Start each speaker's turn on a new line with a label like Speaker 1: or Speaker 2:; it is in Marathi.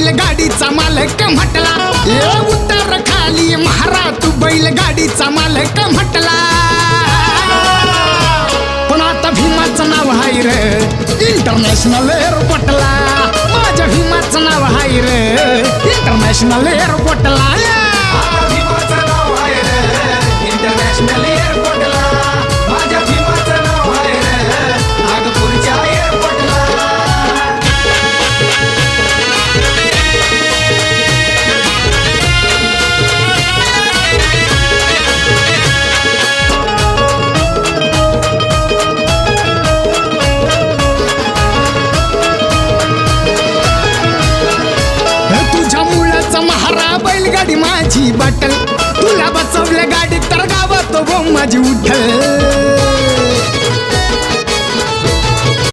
Speaker 1: बैलगाडीचा मालक म्हटला, उतर खाली महारा तू बैलगाडीचा मालक म्हटला. पण आता भीमाचं नाव हाय रे इंटरनॅशनल एअरपोर्टला. माझ्या भीमाचं नाव हाय रे इंटरनॅशनल एअरपोर्टला.
Speaker 2: भीमाचं नाव आहे रे इंटरनॅशनल एअरपोर्टला. माझ्या भीमाचं नाव आहे रे नागपूरच्या एअरपोर्टला.
Speaker 1: तुझ्या मुलाचा महारा बैलगाडी माझी बाटल. तुला बसवल्या गाडीत तर गावात बो माझी उठल.